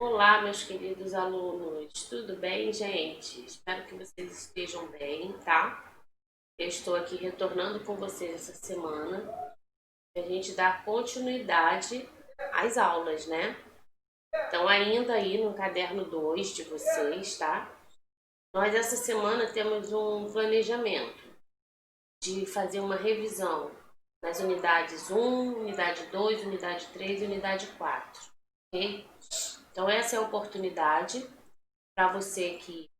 Olá, meus queridos alunos, tudo bem, gente? Espero que vocês estejam bem, tá? Eu estou aqui retornando com vocês essa semana para a gente dar continuidade às aulas, né? Então, ainda aí no caderno 2 de vocês, tá? Nós essa semana temos um planejamento de fazer uma revisão nas unidades 1, unidade 2, unidade 3 e unidade 4, ok? Então, essa é a oportunidade para você que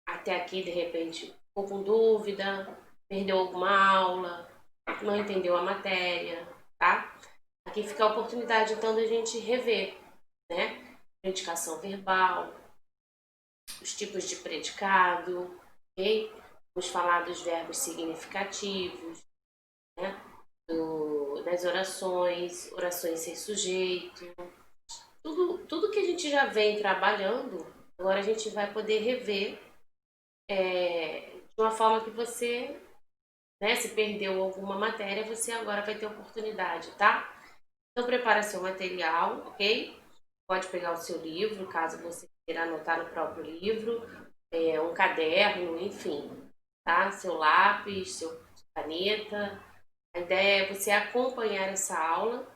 até aqui de repente ficou com dúvida, perdeu alguma aula, não entendeu a matéria, tá? Aqui fica a oportunidade então da gente rever, né? Predicação verbal, os tipos de predicado, ok? Vamos falar dos verbos significativos, né? Das orações, orações sem sujeito, tudo que a gente já vem trabalhando, agora a gente vai poder rever de uma forma que você, né, se perdeu alguma matéria, você agora vai ter oportunidade, tá? Então prepara seu material, ok? Pode pegar o seu livro, caso você queira anotar no próprio livro, um caderno, enfim, tá? Seu lápis, seu caneta. A ideia é você acompanhar essa aula,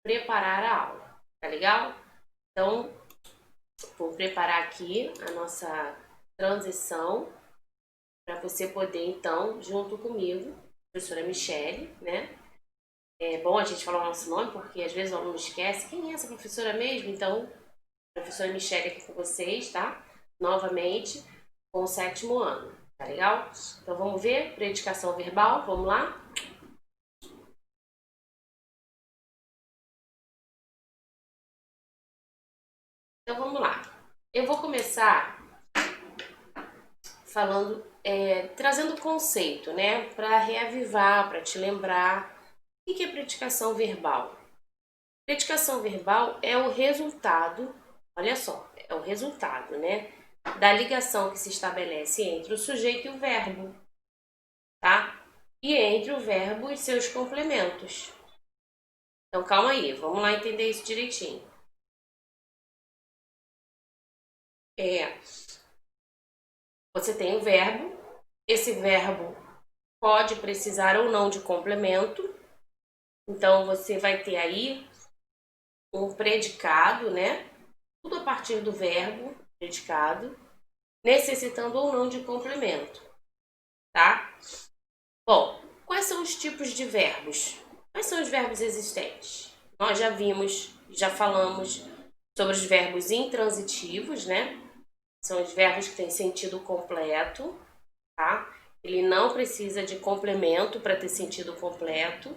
preparar a aula, tá legal? Então, vou preparar aqui a nossa transição para você poder, então, junto comigo, professora Michele, né? É bom a gente falar o nosso nome, porque às vezes o aluno esquece quem é essa professora mesmo. Então, professora Michele aqui com vocês, tá? Novamente, com o 7º ano, tá legal? Então, vamos ver, predicação verbal, vamos lá? Então, vamos lá. Eu vou começar falando, trazendo conceito, né? Para reavivar, para te lembrar. O que é predicação verbal? Predicação verbal é o resultado, olha só, é o resultado, né, da ligação que se estabelece entre o sujeito e o verbo, tá? E entre o verbo e seus complementos. Então, calma aí, vamos lá entender isso direitinho. Você tem o verbo, esse verbo pode precisar ou não de complemento, então você vai ter aí um predicado, né? Tudo a partir do verbo, predicado, necessitando ou não de complemento, tá? Bom, quais são os tipos de verbos? Quais são os verbos existentes? Nós já vimos, já falamos sobre os verbos intransitivos, né? São os verbos que têm sentido completo, tá? Ele não precisa de complemento para ter sentido completo,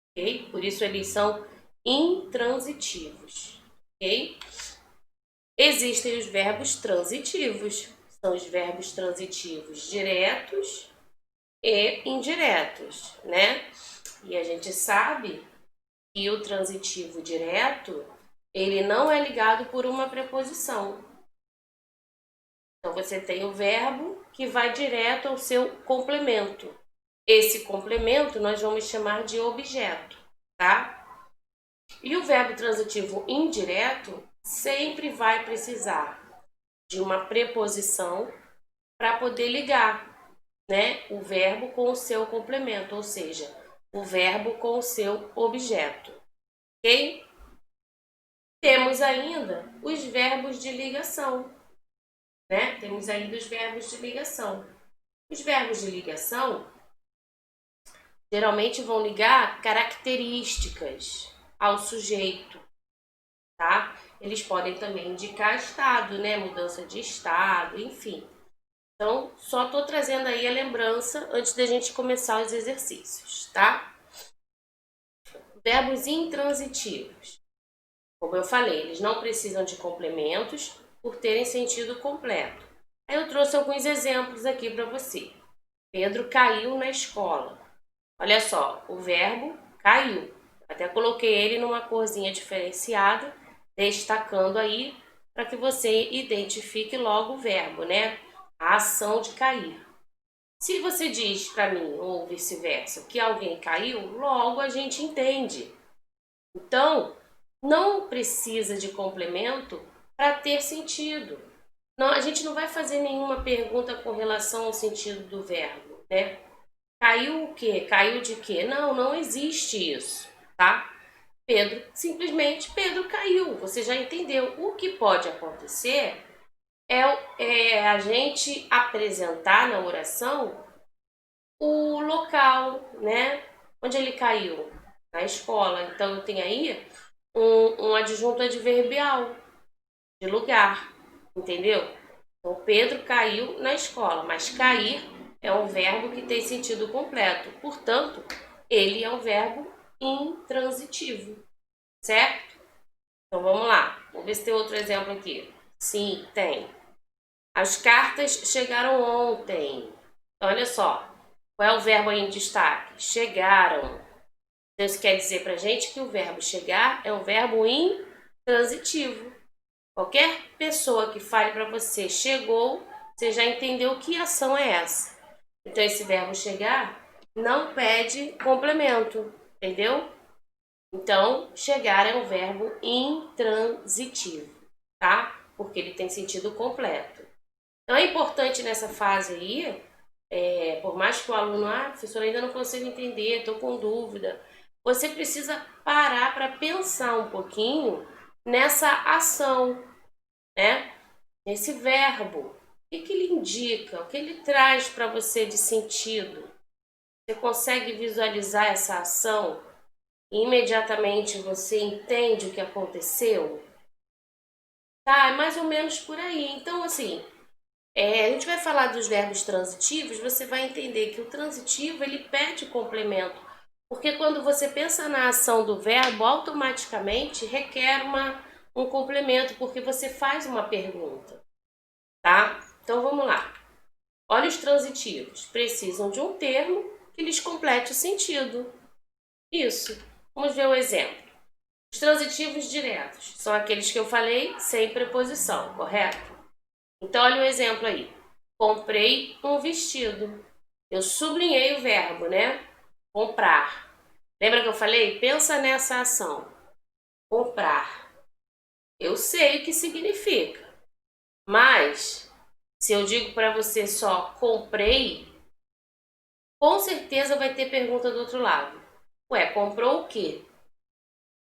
ok? Por isso eles são intransitivos, ok? Existem os verbos transitivos, são os verbos transitivos diretos e indiretos, né? E a gente sabe que o transitivo direto, ele não é ligado por uma preposição. Então você tem o verbo que vai direto ao seu complemento. Esse complemento nós vamos chamar de objeto, tá? E o verbo transitivo indireto sempre vai precisar de uma preposição para poder ligar, né, o verbo com o seu complemento, ou seja, o verbo com o seu objeto, ok? Temos ainda os verbos de ligação, né? Temos ainda os verbos de ligação. Os verbos de ligação geralmente vão ligar características ao sujeito, tá? Eles podem também indicar estado, né? Mudança de estado, enfim. Então, só estou trazendo aí a lembrança antes da gente começar os exercícios, tá? Verbos intransitivos. Como eu falei, eles não precisam de complementos por terem sentido completo. Aí eu trouxe alguns exemplos aqui para você. Pedro caiu na escola. Olha só, o verbo caiu. Até coloquei ele numa corzinha diferenciada, destacando aí para que você identifique logo o verbo, né? A ação de cair. Se você diz para mim, ou vice-versa, que alguém caiu, logo a gente entende. Então, não precisa de complemento para ter sentido. Não, a gente não vai fazer nenhuma pergunta com relação ao sentido do verbo, né? Caiu o quê? Caiu de quê? Não, não existe isso, tá? Simplesmente Pedro caiu. Você já entendeu. O que pode acontecer é a gente apresentar na oração o local, né? Onde ele caiu, na escola. Então eu tenho aí um adjunto adverbial de lugar, entendeu? Então Pedro caiu na escola, mas cair é um verbo que tem sentido completo. Portanto, ele é um verbo intransitivo, certo? Então vamos lá. Vamos ver se tem outro exemplo aqui. Sim, tem. As cartas chegaram ontem. Olha só. Qual é o verbo aí em destaque? Chegaram. Então isso quer dizer pra gente que o verbo chegar é um verbo intransitivo. Qualquer pessoa que fale para você chegou, você já entendeu que ação é essa. Então esse verbo chegar não pede complemento, entendeu? Então chegar é um verbo intransitivo, tá? Porque ele tem sentido completo. Então é importante nessa fase aí, por mais que o aluno, professor, ainda não consigo entender, estou com dúvida, você precisa parar para pensar um pouquinho nessa ação, né? Nesse verbo. O que ele indica? O que ele traz para você de sentido? Você consegue visualizar essa ação e imediatamente você entende o que aconteceu? Tá, é mais ou menos por aí. Então, assim, a gente vai falar dos verbos transitivos, você vai entender que o transitivo, ele pede complemento. Porque quando você pensa na ação do verbo, automaticamente requer um complemento, porque você faz uma pergunta, tá? Então, vamos lá. Olha os transitivos. Precisam de um termo que lhes complete o sentido. Isso. Vamos ver o exemplo. Os transitivos diretos são aqueles que eu falei sem preposição, correto? Então, olha o exemplo aí. Comprei um vestido. Eu sublinhei o verbo, né? Comprar. Lembra que eu falei? Pensa nessa ação. Comprar. Eu sei o que significa. Mas, se eu digo para você só comprei, com certeza vai ter pergunta do outro lado. Ué, comprou o quê?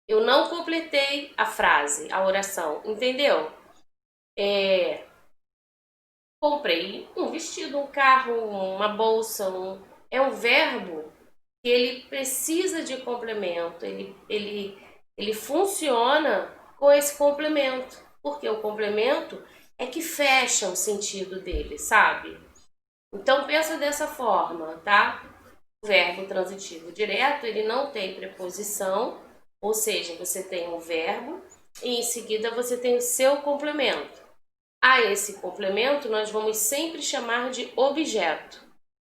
Eu não completei a frase, a oração, entendeu? Comprei um vestido, um carro, uma bolsa, é um verbo que ele precisa de complemento, ele funciona com esse complemento, porque o complemento é que fecha o sentido dele, sabe? Então pensa dessa forma, tá? O verbo transitivo direto, ele não tem preposição, ou seja, você tem um verbo e em seguida você tem o seu complemento. A esse complemento nós vamos sempre chamar de objeto,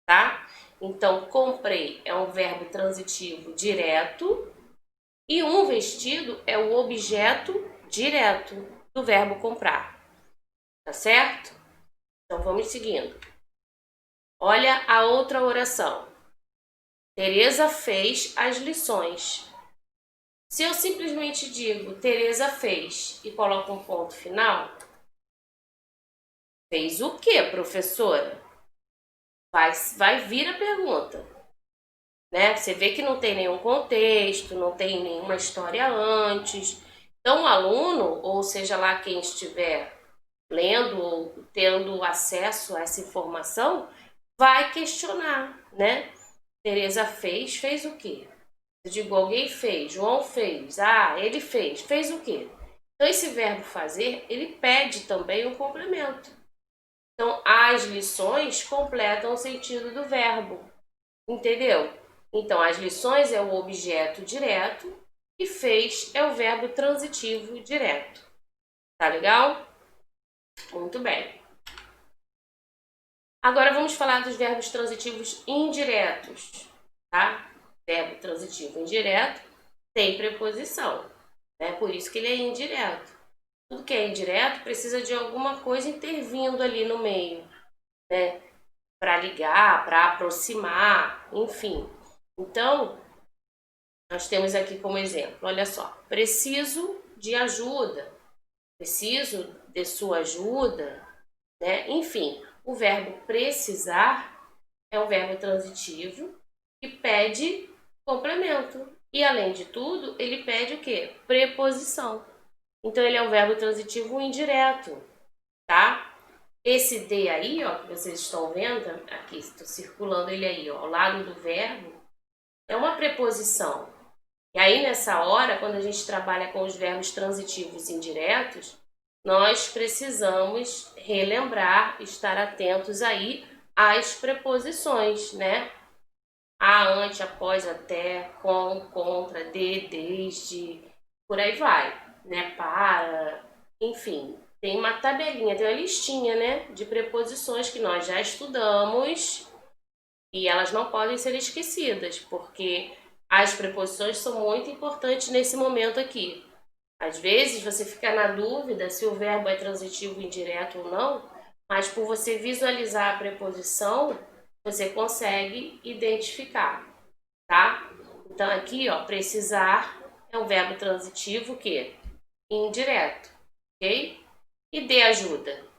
tá? Então, comprei é um verbo transitivo direto e um vestido é o objeto direto do verbo comprar, tá certo? Então, vamos seguindo. Olha a outra oração. Tereza fez as lições. Se eu simplesmente digo Tereza fez e coloco um ponto final, fez o quê, professora? Vai vir a pergunta, né? Você vê que não tem nenhum contexto, não tem nenhuma história antes. Então, o aluno, ou seja lá quem estiver lendo ou tendo acesso a essa informação, vai questionar, né? Tereza fez o quê? Eu digo, alguém fez, João fez, ele fez o quê? Então, esse verbo fazer, ele pede também um complemento. Então, as lições completam o sentido do verbo, entendeu? Então, as lições é o objeto direto e fez é o verbo transitivo direto. Tá legal? Muito bem. Agora vamos falar dos verbos transitivos indiretos, tá? Verbo transitivo indireto tem preposição, né? Por isso que ele é indireto. Tudo que é indireto precisa de alguma coisa intervindo ali no meio, né? Para ligar, para aproximar, enfim. Então, nós temos aqui como exemplo, olha só, preciso de ajuda. preciso de sua ajuda, né? Enfim, o verbo precisar é um verbo transitivo que pede complemento. E, além de tudo, ele pede o quê? Preposição. Então, ele é um verbo transitivo indireto, tá? Esse de aí, ó, que vocês estão vendo, aqui, estou circulando ele aí, ó, ao lado do verbo, é uma preposição. E aí, nessa hora, quando a gente trabalha com os verbos transitivos indiretos, nós precisamos relembrar, estar atentos aí às preposições, né? A, ante, após, até, com, contra, de, desde, por aí vai, né? Para, enfim. Tem uma tabelinha, tem uma listinha, né? De preposições que nós já estudamos e elas não podem ser esquecidas, porque as preposições são muito importantes nesse momento aqui. Às vezes você fica na dúvida se o verbo é transitivo indireto ou não, mas por você visualizar a preposição, você consegue identificar, tá? Então aqui, ó, precisar é um verbo transitivo que indireto, ok? E de ajuda.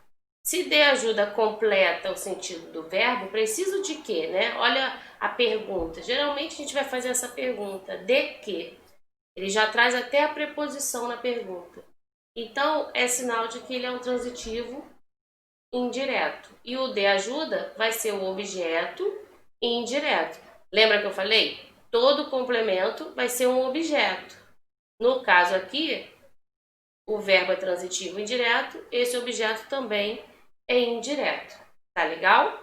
Se de ajuda completa o sentido do verbo, preciso de quê, né? Olha a pergunta. Geralmente a gente vai fazer essa pergunta, de quê? Ele já traz até a preposição na pergunta. Então, é sinal de que ele é um transitivo indireto. E o de ajuda vai ser o objeto indireto. Lembra que eu falei? Todo complemento vai ser um objeto. No caso aqui, o verbo é transitivo indireto, esse objeto também é indireto. Tá legal?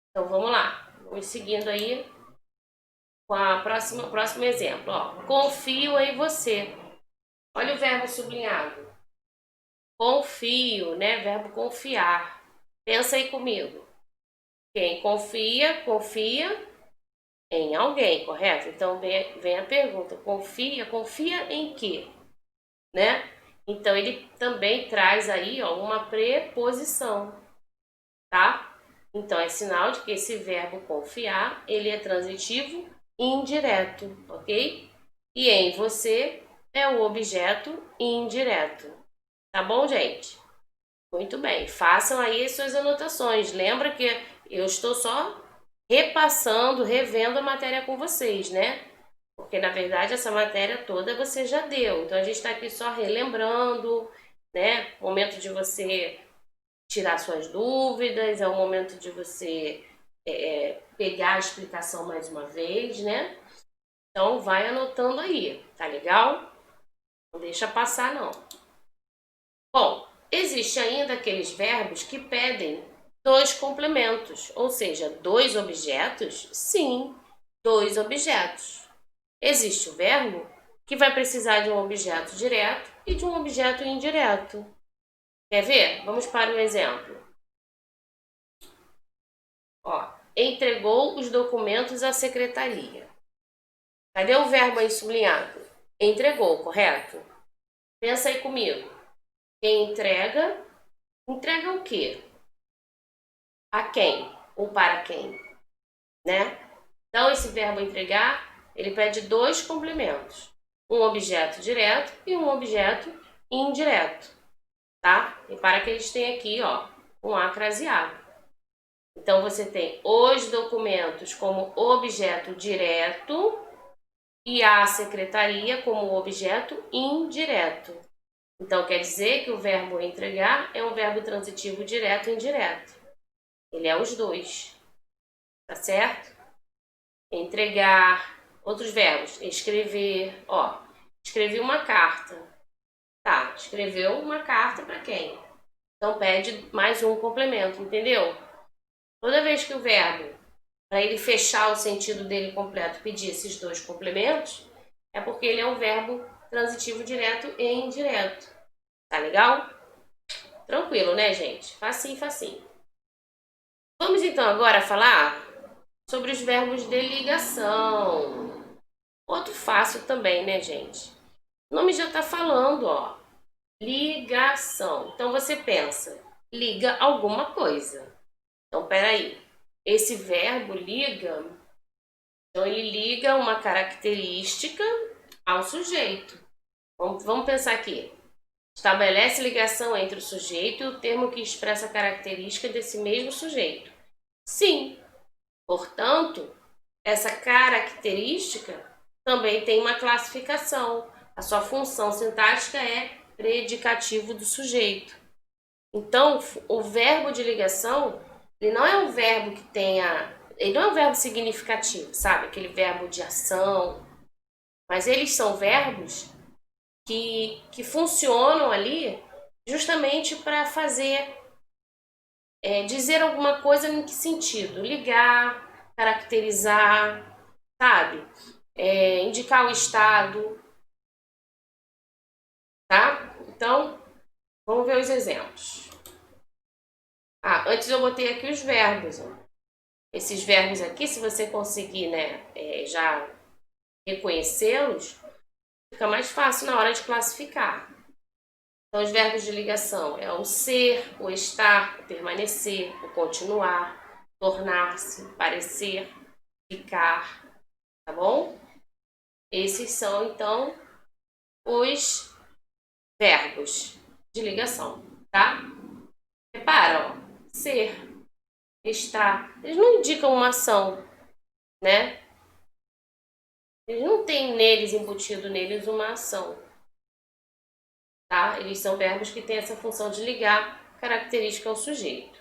Então, vamos lá. Vamos seguindo aí com o próximo exemplo. Ó. Confio em você. Olha o verbo sublinhado. Confio, né? Verbo confiar. Pensa aí comigo. Quem confia, confia em alguém, correto? Então vem a pergunta: confia em quê? Né? Então ele também traz aí, ó, uma preposição, tá? Então é sinal de que esse verbo confiar, ele é transitivo indireto, ok? E em você é o objeto indireto. Tá bom, gente? Muito bem, façam aí as suas anotações. Lembra que eu estou só repassando, revendo a matéria com vocês, né? Porque, na verdade, essa matéria toda você já deu. Então, a gente está aqui só relembrando, né? Momento de você tirar suas dúvidas, é o momento de você pegar a explicação mais uma vez, né? Então, vai anotando aí, tá legal? Não deixa passar, não. Bom, existe ainda aqueles verbos que pedem dois complementos, ou seja, dois objetos? Sim, dois objetos. Existe o verbo que vai precisar de um objeto direto e de um objeto indireto. Quer ver? Vamos para um exemplo. Ó, entregou os documentos à secretaria. Cadê o verbo aí sublinhado? Entregou, correto? Pensa aí comigo. Quem entrega, entrega o quê? A quem ou para quem, né? Então, esse verbo entregar, ele pede dois complementos. Um objeto direto e um objeto indireto, tá? E para que eles têm aqui, ó, um A craseado. Então, você tem os documentos como objeto direto e a secretaria como objeto indireto. Então, quer dizer que o verbo entregar é um verbo transitivo direto e indireto. Ele é os dois, tá certo? Entregar, outros verbos, escrever, ó, escrevi uma carta. Tá, escreveu uma carta para quem? Então pede mais um complemento, entendeu? Toda vez que o verbo, para ele fechar o sentido dele completo, pedir esses dois complementos, é porque ele é um verbo transitivo direto e indireto. Tá legal? Tranquilo, né, gente? Facinho, facinho. Vamos então agora falar sobre os verbos de ligação. Outro fácil também, né, gente? O nome já tá falando, ó. Ligação. Então você pensa, liga alguma coisa. Então, peraí. Esse verbo liga, então ele liga uma característica ao sujeito. Vamos pensar aqui. Estabelece ligação entre o sujeito e o termo que expressa a característica desse mesmo sujeito. Sim. Portanto, essa característica também tem uma classificação. A sua função sintática é predicativo do sujeito. Então, o verbo de ligação, ele não é um verbo que tenha... Ele não é um verbo significativo, sabe? Aquele verbo de ação. Mas eles são verbos que funcionam ali justamente para fazer, dizer alguma coisa em que sentido? Ligar, caracterizar, sabe? Indicar o estado, tá? Então, vamos ver os exemplos. Antes eu botei aqui os verbos. Ó. Esses verbos aqui, se você conseguir, né, já reconhecê-los, fica mais fácil na hora de classificar. Então, os verbos de ligação é o ser, o estar, o permanecer, o continuar, tornar-se, parecer, ficar, tá bom? Esses são, então, os verbos de ligação, tá? Repara, ó, ser, estar, eles não indicam uma ação, né? Eles não têm neles, embutido neles, uma ação, tá? Eles são verbos que têm essa função de ligar característica ao sujeito.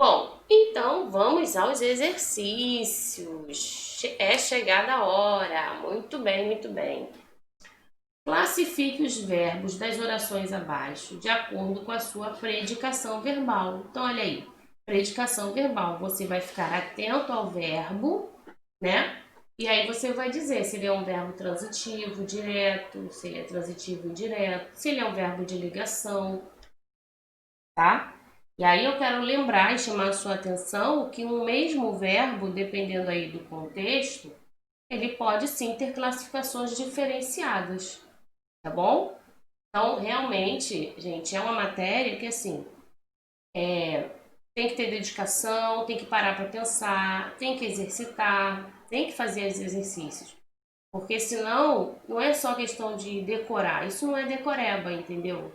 Bom, então vamos aos exercícios. É chegada a hora. Muito bem, muito bem. Classifique os verbos das orações abaixo de acordo com a sua predicação verbal. Então, olha aí, predicação verbal. Você vai ficar atento ao verbo, né? E aí você vai dizer se ele é um verbo transitivo, direto, se ele é transitivo indireto, se ele é um verbo de ligação, tá? E aí eu quero lembrar e chamar a sua atenção que um mesmo verbo, dependendo aí do contexto, ele pode sim ter classificações diferenciadas, tá bom? Então, realmente, gente, é uma matéria que, assim, tem que ter dedicação, tem que parar para pensar, tem que exercitar, tem que fazer os exercícios. Porque senão, não é só questão de decorar. Isso não é decoreba, entendeu?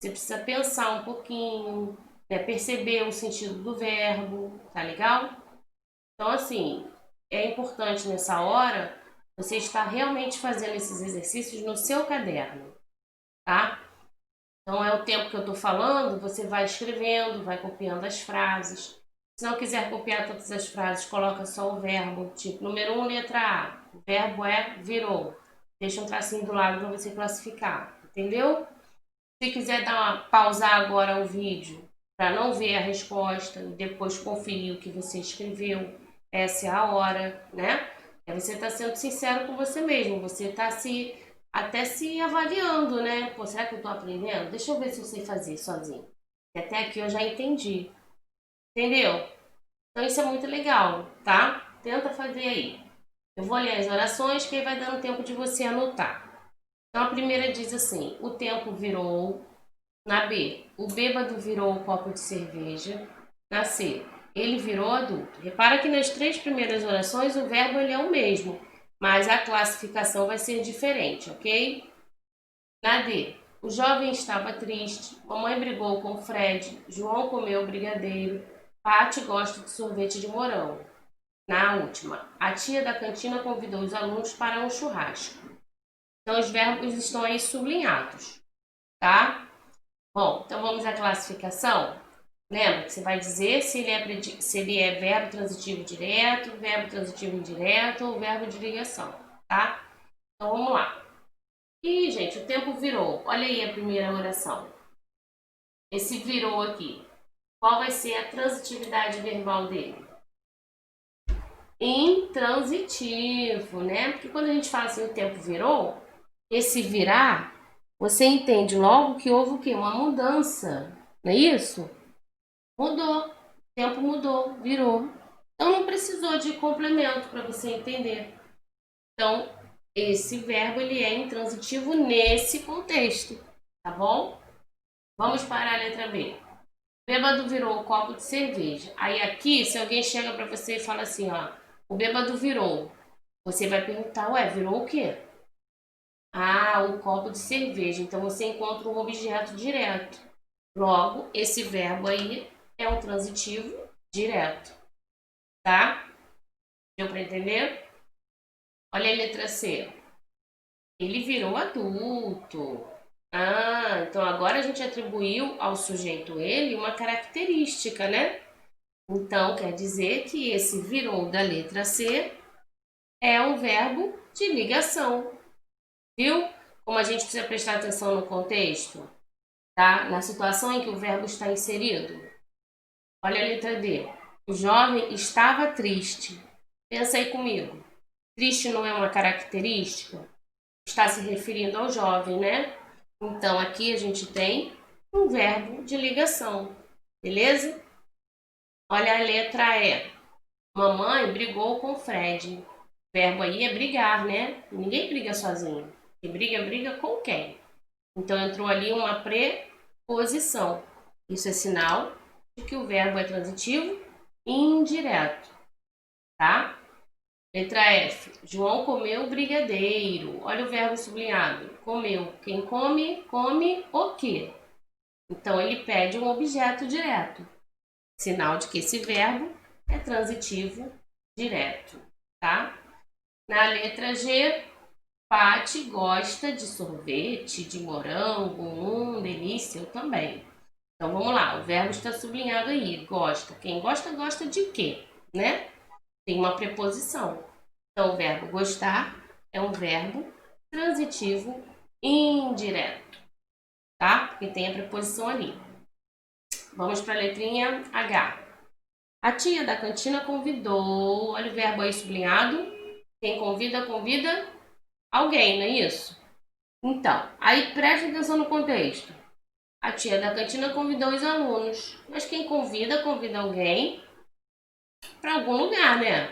Você precisa pensar um pouquinho, né? Perceber o sentido do verbo, tá legal? Então, assim, é importante nessa hora você estar realmente fazendo esses exercícios no seu caderno, tá? Então, é o tempo que eu tô falando, você vai escrevendo, vai copiando as frases. Se não quiser copiar todas as frases, coloca só o verbo, tipo, número 1, letra A. O verbo é virou. Deixa um tracinho do lado para você classificar, entendeu? Se quiser pausar agora o vídeo para não ver a resposta e depois conferir o que você escreveu, essa é a hora, né? Você está sendo sincero com você mesmo, você está até se avaliando, né? Pô, será que eu estou aprendendo? Deixa eu ver se eu sei fazer sozinho. E até aqui eu já entendi. Entendeu? Então isso é muito legal, tá? Tenta fazer aí. Eu vou ler as orações que aí vai dando tempo de você anotar. Então a primeira diz assim: o tempo virou. Na B, o bêbado virou o copo de cerveja. Na C, ele virou adulto. Repara que nas três primeiras orações o verbo ele é o mesmo, mas a classificação vai ser diferente, ok? Na D, o jovem estava triste, mamãe brigou com Fred, João comeu brigadeiro, Paty gosta de sorvete de morango. Na última, a tia da cantina convidou os alunos para um churrasco. Então os verbos estão aí sublinhados, tá? Bom, então vamos à classificação. Lembra que você vai dizer se ele é verbo transitivo direto, verbo transitivo indireto ou verbo de ligação, tá? Então vamos lá. Ih, gente, o tempo virou. Olha aí a primeira oração. Esse virou aqui. Qual vai ser a transitividade verbal dele? Intransitivo, né? Porque quando a gente fala assim, o tempo virou, esse virar, você entende logo que houve o quê? Uma mudança, não é isso? Mudou, o tempo mudou, virou. Então não precisou de complemento para você entender. Então, esse verbo ele é intransitivo nesse contexto, tá bom? Vamos para a letra B. Bêbado virou um copo de cerveja. Aí aqui, se alguém chega para você e fala assim, ó, o bêbado virou. Você vai perguntar, ué, virou o quê? Ah, um copo de cerveja. Então você encontra um objeto direto. Logo, esse verbo aí é um transitivo direto, tá? Deu para entender? Olha a letra C. Ele virou adulto. Ah, então agora a gente atribuiu ao sujeito ele uma característica, né? Então quer dizer que esse virou da letra C é um verbo de ligação, viu? Como a gente precisa prestar atenção no contexto, tá? Na situação em que o verbo está inserido. Olha a letra D. O jovem estava triste. Pensa aí comigo. Triste não é uma característica? Está se referindo ao jovem, né? Então aqui a gente tem um verbo de ligação, beleza? Olha a letra E. Mamãe brigou com o Fred. O verbo aí é brigar, né? Ninguém briga sozinho. Quem briga, briga com quem? Então entrou ali uma preposição. Isso é sinal de que o verbo é transitivo indireto, tá? Letra F. João comeu brigadeiro. Olha o verbo sublinhado. Comeu. Quem come, come o quê? Então ele pede um objeto direto. Sinal de que esse verbo é transitivo direto, tá? Na letra G, Paty gosta de sorvete, de morango, delícia, eu também. Então vamos lá, o verbo está sublinhado aí, gosta. Quem gosta, gosta de quê, né? Tem uma preposição. Então o verbo gostar é um verbo transitivo indireto, tá? Porque tem a preposição ali. Vamos para a letrinha H. A tia da cantina convidou, olha o verbo aí sublinhado. Quem convida, convida alguém, não é isso? Então, aí preste atenção no contexto. A tia da cantina convidou os alunos, mas quem convida, convida alguém para algum lugar, né?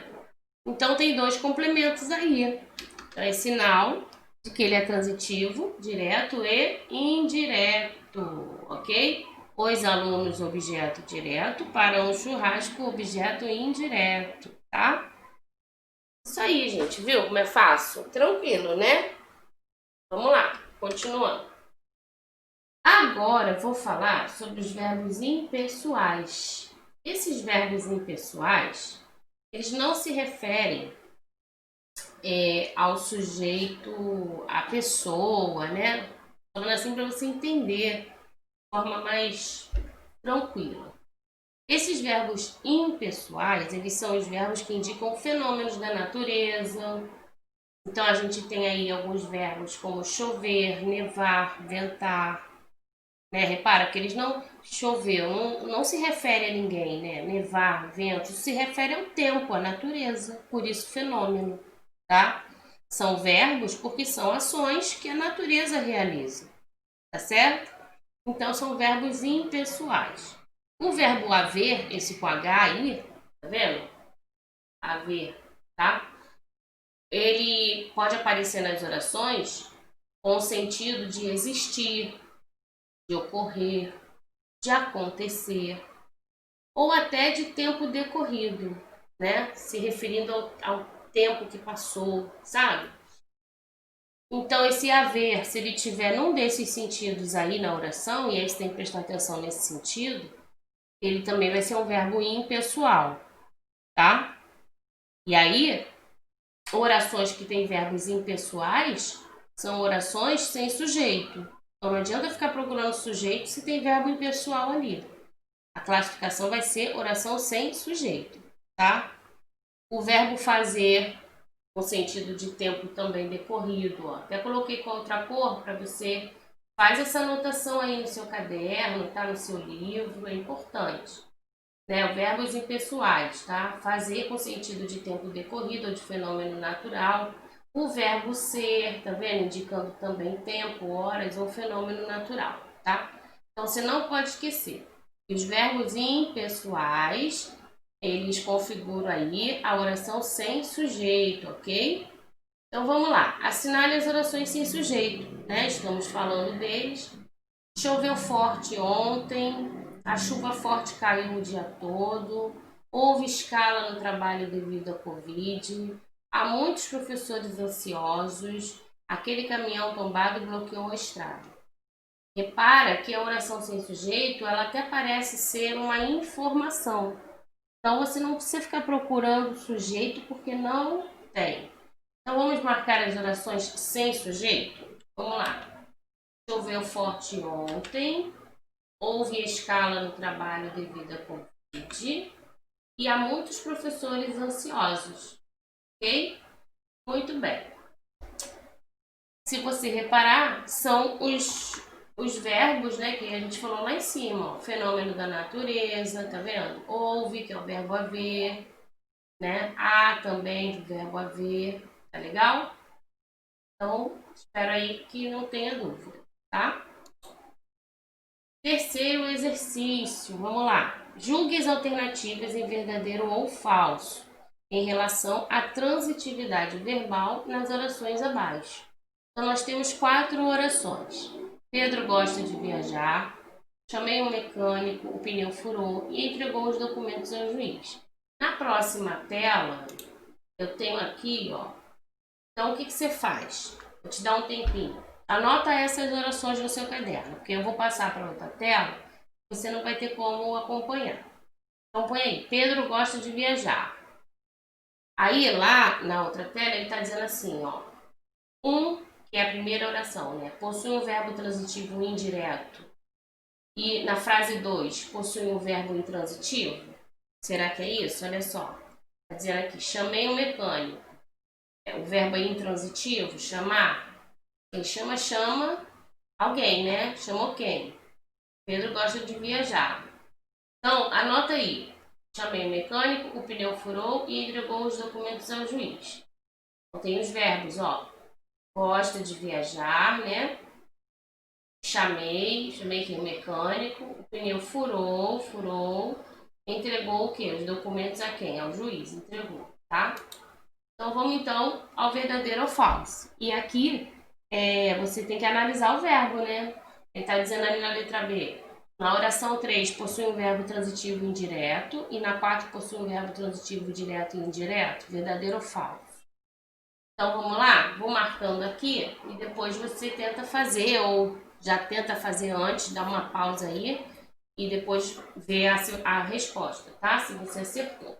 Então tem dois complementos aí. Então é sinal de que ele é transitivo, direto e indireto, ok? Os alunos, objeto direto, para um churrasco, objeto indireto, tá? Isso aí, gente, viu como é fácil? Tranquilo, né? Vamos lá, continuando. Agora vou falar sobre os verbos impessoais. Esses verbos impessoais, eles não se referem ao sujeito, à pessoa, né? Falando assim para você entender de forma mais tranquila. Esses verbos impessoais, eles são os verbos que indicam fenômenos da natureza. Então a gente tem aí alguns verbos como chover, nevar, ventar, né? Repara que eles não choveu, não se refere a ninguém, né? Nevar, vento, se refere ao tempo, à natureza, por isso fenômeno, tá? São verbos porque são ações que a natureza realiza, tá certo? Então são verbos impessoais. O verbo haver, esse com H aí, tá vendo? Haver, tá? Ele pode aparecer nas orações com o sentido de existir, de ocorrer, de acontecer, ou até de tempo decorrido, né? Se referindo ao tempo que passou, sabe? Então, esse haver, se ele tiver num desses sentidos aí na oração, e aí você tem que prestar atenção nesse sentido, ele também vai ser um verbo impessoal, tá? E aí, orações que têm verbos impessoais são orações sem sujeito. Então, não adianta ficar procurando sujeito se tem verbo impessoal ali. A classificação vai ser oração sem sujeito, tá? O verbo fazer, com sentido de tempo também decorrido, ó. Até coloquei com outra cor para você. Faz essa anotação aí no seu caderno, tá? No seu livro, é importante. Né? Verbos impessoais, tá? Fazer com sentido de tempo decorrido ou de fenômeno natural. O verbo ser, tá vendo? Indicando também tempo, horas ou fenômeno natural, tá? Então você não pode esquecer. Os verbos impessoais, eles configuram aí a oração sem sujeito, ok? Então vamos lá. Assinale as orações sem sujeito, né? Estamos falando deles. Choveu forte ontem, a chuva forte caiu o dia todo, houve escala no trabalho devido à Covid, há muitos professores ansiosos, Aquele caminhão tombado bloqueou a estrada. Repara que a oração sem sujeito, ela até parece ser uma informação. Então você não precisa ficar procurando sujeito porque não tem. Então vamos marcar as orações sem sujeito? Vamos lá. Choveu forte ontem, houve escala no trabalho devido à Covid e há muitos professores ansiosos, ok? Muito bem. Se você reparar, são os verbos, né, que a gente falou lá em cima, ó, fenômeno da natureza, tá vendo? Houve, que é o verbo haver, né? Há também, do verbo haver, tá legal? Então, espero aí que não tenha dúvida, tá? Terceiro exercício, vamos lá. Julgue as alternativas em verdadeiro ou falso em relação à transitividade verbal nas orações abaixo. Então, nós temos 4 orações. Pedro gosta de viajar, chamei um mecânico, o pneu furou e entregou os documentos ao juiz. Na próxima tela, eu tenho aqui, ó. Então, o que você faz? Vou te dar um tempinho. Anota essas orações no seu caderno, porque eu vou passar para outra tela, você não vai ter como acompanhar. Então, põe aí, Pedro gosta de viajar. Aí, lá na outra tela, ele está dizendo assim, ó. Que é a primeira oração, né? Possui um verbo transitivo indireto. E na frase 2, possui um verbo intransitivo? Será que é isso? Olha só. Está dizendo aqui, chamei um mecânico. O verbo é intransitivo, chamar. Quem chama, chama alguém, né? Chamou quem? Pedro gosta de viajar. Então, anota aí. Chamei o mecânico, o pneu furou e entregou os documentos ao juiz. Então, tem os verbos, ó. Gosta de viajar, né? Chamei quem? O mecânico, o pneu furou, entregou o quê? Os documentos a quem? Ao juiz, entregou, tá? Então, vamos então ao verdadeiro ou falso. E aqui, você tem que analisar o verbo, né? Ele está dizendo ali na letra B. Na oração 3, possui um verbo transitivo indireto. E na 4, possui um verbo transitivo direto e indireto. Verdadeiro ou falso? Então, vamos lá? Vou marcando aqui e depois você tenta fazer, ou já tenta fazer antes, dá uma pausa aí e depois vê a resposta, tá? Se você acertou.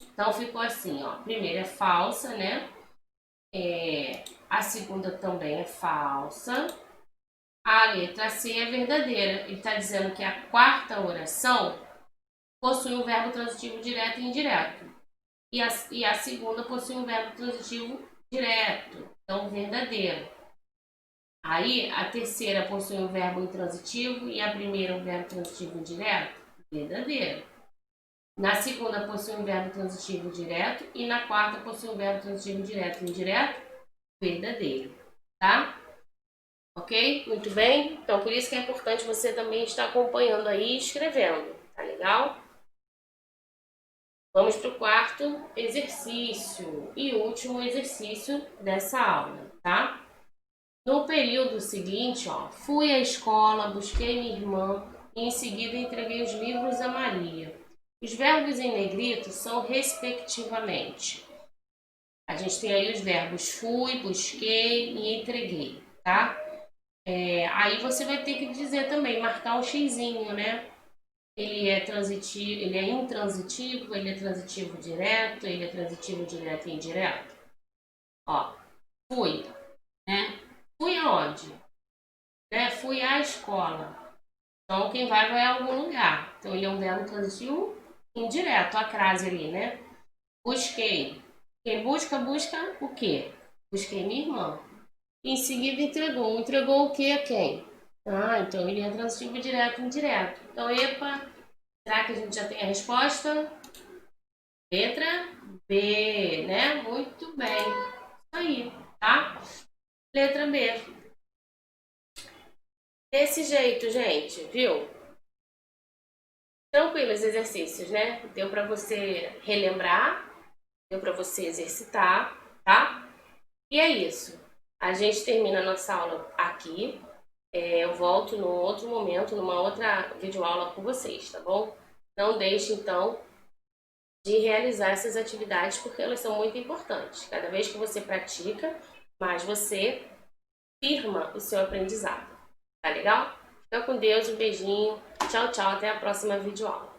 Então, ficou assim, ó. A primeira é falsa, né? A segunda também é falsa. A letra C é verdadeira. Ele está dizendo que a quarta oração possui um verbo transitivo direto e indireto. E a segunda possui um verbo transitivo direto, então verdadeiro. Aí a terceira possui um verbo intransitivo e a primeira um verbo transitivo indireto, verdadeiro. Na segunda possui um verbo transitivo direto e na quarta possui um verbo transitivo direto e indireto, verdadeiro, tá? Ok? Muito bem? Então, por isso que é importante você também estar acompanhando aí e escrevendo, tá legal? Vamos para o quarto exercício e último exercício dessa aula, tá? No período seguinte, ó, fui à escola, busquei minha irmã e em seguida entreguei os livros a Maria. Os verbos em negrito são respectivamente. A gente tem aí os verbos fui, busquei e entreguei, tá? Aí você vai ter que dizer também, marcar um xizinho, né? Ele é transitivo, ele é intransitivo, ele é transitivo direto, ele é transitivo direto e indireto. Ó, fui, né? Fui aonde? Né? Fui à escola. Então, quem vai a algum lugar. Então, ele é um verbo transitivo indireto, a crase ali, né? Busquei. Quem busca, busca o quê? Busquei minha irmã. Em seguida, entregou. Entregou o quê a quem? Ah, então ele é transitivo direto e indireto. Então, epa, será que a gente já tem a resposta? Letra B, né? Muito bem. Isso aí, tá? Letra B. Desse jeito, gente, viu? Tranquilos exercícios, né? Deu para você relembrar, deu para você exercitar, tá? E é isso. A gente termina a nossa aula aqui. Eu volto num outro momento, numa outra videoaula com vocês, tá bom? Não deixe, então, de realizar essas atividades, porque elas são muito importantes. Cada vez que você pratica, mais você firma o seu aprendizado. Tá legal? Fica com Deus, um beijinho. Tchau, tchau. Até a próxima videoaula.